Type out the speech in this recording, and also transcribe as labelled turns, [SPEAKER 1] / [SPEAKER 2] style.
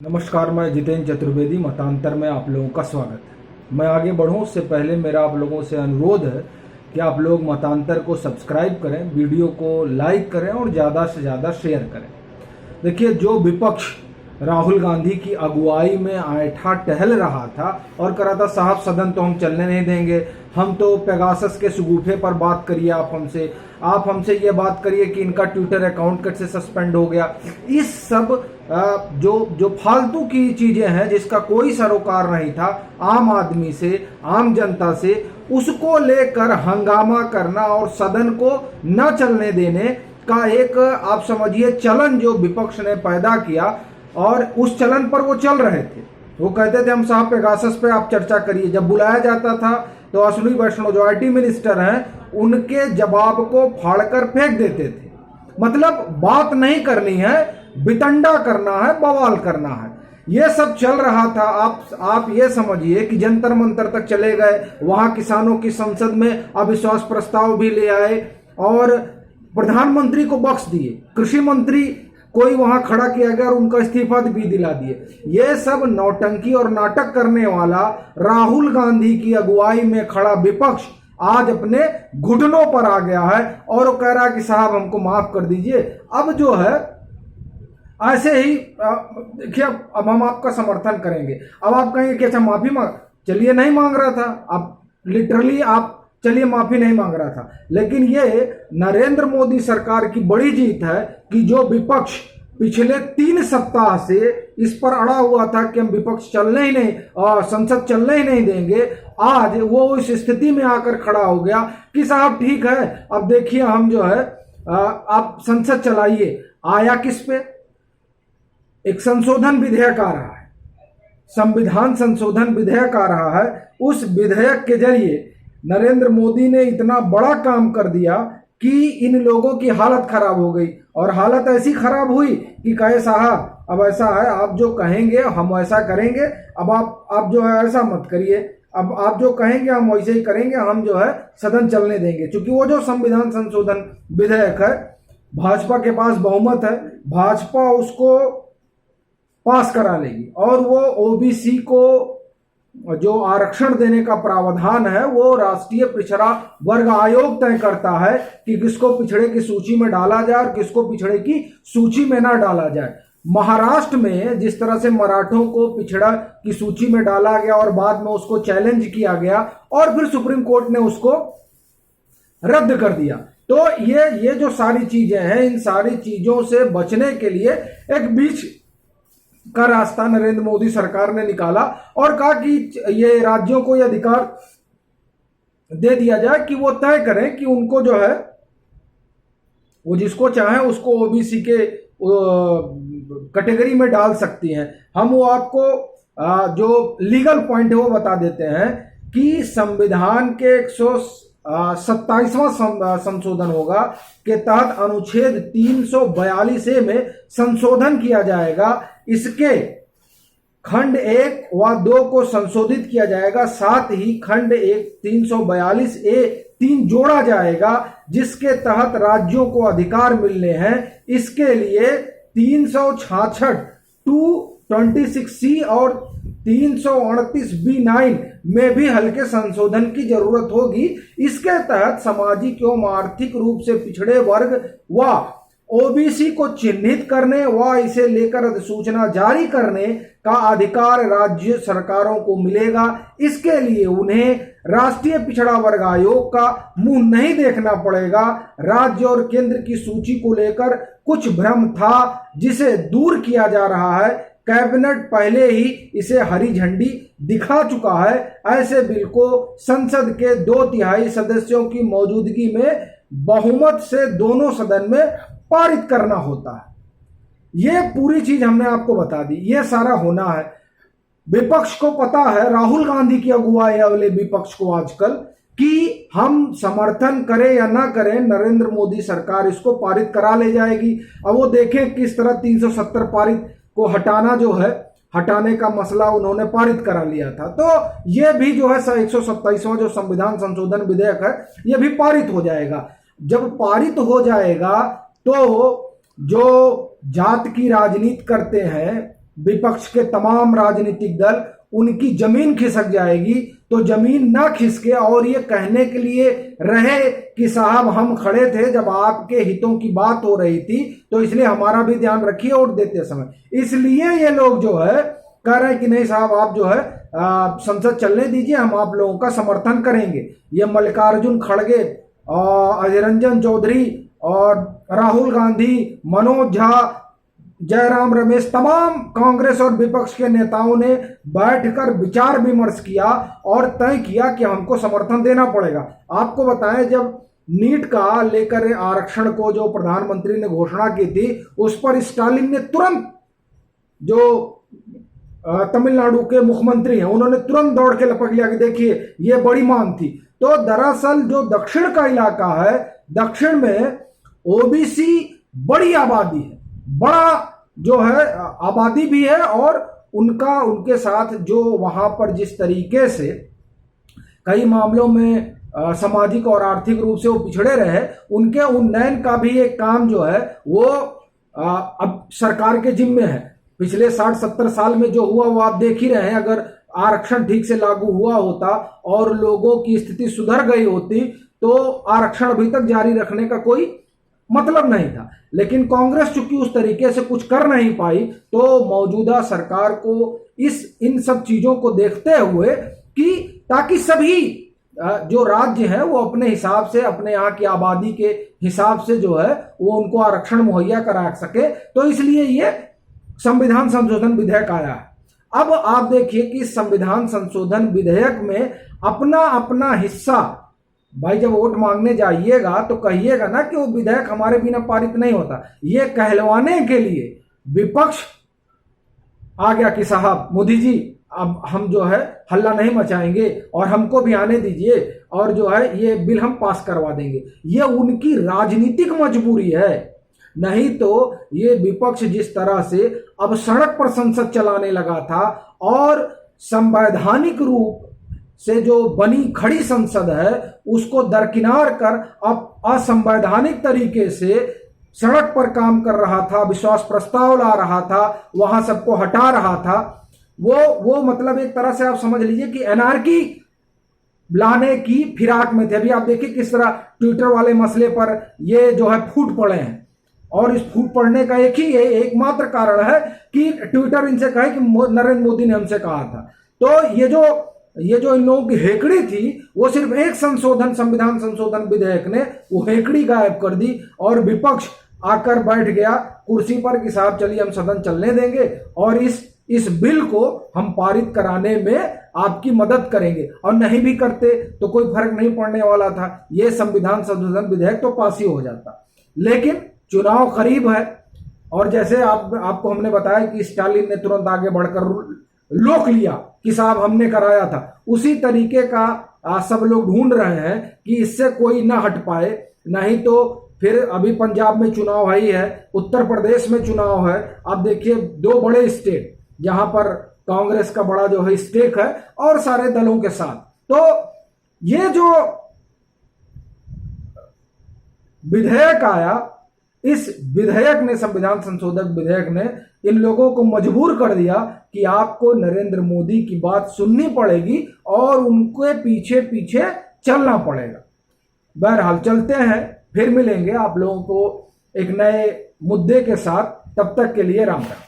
[SPEAKER 1] नमस्कार, मैं जितेंद्र चतुर्वेदी मतांतर में आप लोगों का स्वागत है। मैं आगे बढ़ूं उससे पहले मेरा आप लोगों से अनुरोध है कि आप लोग मतांतर को सब्सक्राइब करें, वीडियो को लाइक करें और ज़्यादा से ज़्यादा शेयर करें। देखिए, जो विपक्ष राहुल गांधी की अगुवाई में ऐठा टहल रहा था और कह रहा था साहब सदन तो हम चलने नहीं देंगे, हम तो पेगासस के शगुफे पर बात करिए, आप हमसे ये बात करिए कि इनका ट्विटर अकाउंट कैसे सस्पेंड हो गया। इस सब जो फालतू की चीजें हैं जिसका कोई सरोकार नहीं था आम आदमी से, आम जनता से, उसको लेकर हंगामा करना और सदन को न चलने देने का एक आप समझिए चलन जो विपक्ष ने पैदा किया, और उस चलन पर वो चल रहे थे। वो कहते थे हम साहब पेगासस पे आप चर्चा करिए। जब बुलाया जाता था तो अश्विनी वैष्णव जो आईटी मिनिस्टर हैं उनके जवाब को फाड़कर फेंक देते थे। मतलब बात नहीं करनी है, बितंडा करना है, बवाल करना है, ये सब चल रहा था। आप ये समझिए कि जंतर मंतर तक चले गए, वहां किसानों की संसद में अविश्वास प्रस्ताव भी ले आए और प्रधानमंत्री को बख्श दिए, कृषि मंत्री कोई वहां खड़ा किया गया और उनका इस्तीफा भी दिला दिए। ये सब नौटंकी और नाटक करने वाला राहुल गांधी की अगुवाई में खड़ा विपक्ष आज अपने घुटनों पर आ गया है और वो कह रहा है कि साहब हमको माफ कर दीजिए। अब जो है ऐसे ही देखिए, अब हम आपका समर्थन करेंगे। अब आप कहेंगे कि अच्छा माफी मांग, चलिए नहीं मांग रहा था, अब लिटरली आप चलिए माफी नहीं मांग रहा था, लेकिन ये नरेंद्र मोदी सरकार की बड़ी जीत है कि जो विपक्ष पिछले 3 सप्ताह से इस पर अड़ा हुआ था कि हम विपक्ष चलने ही नहीं और संसद चलने ही नहीं देंगे, आज वो इस स्थिति में आकर खड़ा हो गया कि साहब ठीक है, अब देखिए हम जो है आप संसद चलाइए। आया किस पे? एक संशोधन विधेयक आ रहा है, संविधान संशोधन विधेयक आ रहा है। उस विधेयक के जरिए नरेंद्र मोदी ने इतना बड़ा काम कर दिया कि इन लोगों की हालत खराब हो गई, और हालत ऐसी खराब हुई कि कहे साहब अब ऐसा है, आप जो कहेंगे हम ऐसा करेंगे, अब आप जो है ऐसा मत करिए, अब आप जो कहेंगे हम वैसे ही करेंगे, हम जो है सदन चलने देंगे। क्योंकि वो जो संविधान संशोधन विधेयक है, भाजपा के पास बहुमत है, भाजपा उसको पास करा लेगी और वो ओबीसी को जो आरक्षण देने का प्रावधान है वो राष्ट्रीय पिछड़ा वर्ग आयोग तय करता है कि किसको पिछड़े की सूची में डाला जाए और किसको पिछड़े की सूची में ना डाला जाए। महाराष्ट्र में जिस तरह से मराठों को पिछड़ा की सूची में डाला गया और बाद में उसको चैलेंज किया गया और फिर सुप्रीम कोर्ट ने उसको रद्द कर दिया। तो ये जो सारी चीजें हैं, इन सारी चीजों से बचने के लिए एक बीच का रास्ता नरेंद्र मोदी सरकार ने निकाला और कहा कि ये राज्यों को यह अधिकार दे दिया जाए कि वो तय करें कि उनको जो है वो जिसको चाहे उसको ओबीसी के कैटेगरी में डाल सकती हैं। हम वो आपको जो लीगल पॉइंट है वो बता देते हैं कि संविधान के 127वां संशोधन होगा के तहत अनुच्छेद 342A में संशोधन किया जाएगा। इसके खंड 1 व 2 को संशोधित किया जाएगा, साथ ही खंड 1 342A3 जोड़ा जाएगा, जिसके तहत राज्यों को अधिकार मिलने हैं। इसके लिए 366 226C और 338B9 में भी हल्के संशोधन की जरूरत होगी। इसके तहत सामाजिक एवं आर्थिक रूप से पिछड़े वर्ग व ओबीसी को चिन्हित करने व इसे लेकर अधिसूचना जारी करने का अधिकार राज्य सरकारों को मिलेगा। इसके लिए उन्हें राष्ट्रीय पिछड़ा वर्ग आयोग का मुंह नहीं देखना पड़ेगा। राज्य और केंद्र की सूची को लेकर कुछ भ्रम था, जिसे दूर किया जा रहा है। कैबिनेट पहले ही इसे हरी झंडी दिखा चुका है। ऐसे बिल को संसद के 2/3 सदस्यों की मौजूदगी में बहुमत से दोनों सदन में पारित करना होता है। ये पूरी चीज हमने आपको बता दी, ये सारा होना है। विपक्ष को पता है, राहुल गांधी की अगुवाई वाले विपक्ष को आजकल, कि हम समर्थन करें या ना करें, नरेंद्र मोदी सरकार इसको पारित करा ले जाएगी। अब वो देखें किस तरह 370 पारित को हटाना जो है, हटाने का मसला उन्होंने पारित करा लिया था। तो ये भी जो है 127वां जो संविधान संशोधन विधेयक है ये भी पारित हो जाएगा। जब पारित हो जाएगा तो जो जात की राजनीति करते हैं विपक्ष के तमाम राजनीतिक दल, उनकी जमीन खिसक जाएगी। तो जमीन ना खिसके और ये कहने के लिए रहे कि साहब हम खड़े थे जब आपके हितों की बात हो रही थी, तो इसलिए हमारा भी ध्यान रखिए वोट देते समय। इसलिए ये लोग जो है कह रहे हैं कि नहीं साहब आप जो है संसद चलने दीजिए, हम आप लोगों का समर्थन करेंगे। ये मल्लिकार्जुन खड़गे और अधीर रंजन चौधरी और राहुल गांधी, मनोज झा, जयराम रमेश, तमाम कांग्रेस और विपक्ष के नेताओं ने बैठकर विचार विमर्श किया और तय किया कि हमको समर्थन देना पड़ेगा। आपको बताएं, जब नीट का लेकर आरक्षण को जो प्रधानमंत्री ने घोषणा की थी, उस पर स्टालिन ने तुरंत, जो तमिलनाडु के मुख्यमंत्री हैं, उन्होंने तुरंत दौड़ के लपक लिया कि देखिए ये बड़ी मांग थी। तो दरअसल जो दक्षिण का इलाका है, दक्षिण में ओबीसी बड़ी आबादी है, बड़ा जो है आबादी भी है, और उनके साथ जो वहां पर जिस तरीके से कई मामलों में सामाजिक और आर्थिक रूप से वो पिछड़े रहे, उनके उन्नयन का भी एक काम जो है वो अब सरकार के जिम्मे है। पिछले 60-70 साल में जो हुआ वो आप देख ही रहे हैं। अगर आरक्षण ठीक से लागू हुआ होता और लोगों की स्थिति सुधर गई होती तो आरक्षण अभी तक जारी रखने का कोई मतलब नहीं था। लेकिन कांग्रेस चूंकि उस तरीके से कुछ कर नहीं पाई, तो मौजूदा सरकार को इन सब चीजों को देखते हुए कि ताकि सभी जो राज्य है वो अपने हिसाब से, अपने यहाँ की आबादी के हिसाब से जो है वो उनको आरक्षण मुहैया करा सके, तो इसलिए ये संविधान संशोधन विधेयक आया है। अब आप देखिए कि संविधान संशोधन विधेयक में अपना अपना हिस्सा, भाई जब वोट मांगने जाइएगा तो कहिएगा ना कि वो विधेयक हमारे बिना पारित नहीं होता। ये कहलवाने के लिए विपक्ष आ गया कि साहब मोदी जी अब हम जो है हल्ला नहीं मचाएंगे और हमको भी आने दीजिए और जो है ये बिल हम पास करवा देंगे। ये उनकी राजनीतिक मजबूरी है, नहीं तो ये विपक्ष जिस तरह से अब सड़क पर संसद चलाने लगा था और संवैधानिक रूप से जो बनी खड़ी संसद है उसको दरकिनार कर अब असंवैधानिक तरीके से सड़क पर काम कर रहा था, विश्वास प्रस्ताव ला रहा था, वहां सबको हटा रहा था, वो मतलब एक तरह से आप समझ लीजिए कि एनार्की लाने की फिराक में थे। अभी आप देखिए किस तरह ट्विटर वाले मसले पर ये जो है फूट पड़े हैं, और इस फूट पड़ने का एकमात्र कारण है कि ट्विटर इनसे कहे कि नरेंद्र मोदी ने हमसे कहा था। तो ये जो इन लोगों की हेकड़ी थी वो सिर्फ एक संविधान संशोधन विधेयक ने वो हेकड़ी गायब कर दी, और विपक्ष आकर बैठ गया कुर्सी पर कि साहब चलिए हम सदन चलने देंगे और इस बिल को हम पारित कराने में आपकी मदद करेंगे, और नहीं भी करते तो कोई फर्क नहीं पड़ने वाला था, ये संविधान संशोधन विधेयक तो पास ही हो जाता। लेकिन चुनाव करीब है और जैसे आपको हमने बताया कि स्टालिन ने तुरंत आगे बढ़कर रोक लिया कि साहब हमने कराया था, उसी तरीके का सब लोग ढूंढ रहे हैं कि इससे कोई ना हट पाए। नहीं तो फिर अभी पंजाब में चुनाव ही है, उत्तर प्रदेश में चुनाव है। आप देखिए दो बड़े स्टेट जहां पर कांग्रेस का बड़ा जो है स्टेक है और सारे दलों के साथ। तो ये जो विधेयक आया, इस विधेयक ने, संविधान संशोधक विधेयक ने इन लोगों को मजबूर कर दिया कि आपको नरेंद्र मोदी की बात सुननी पड़ेगी और उनके पीछे पीछे चलना पड़ेगा। बहरहाल चलते हैं, फिर मिलेंगे आप लोगों को एक नए मुद्दे के साथ। तब तक के लिए राम राम।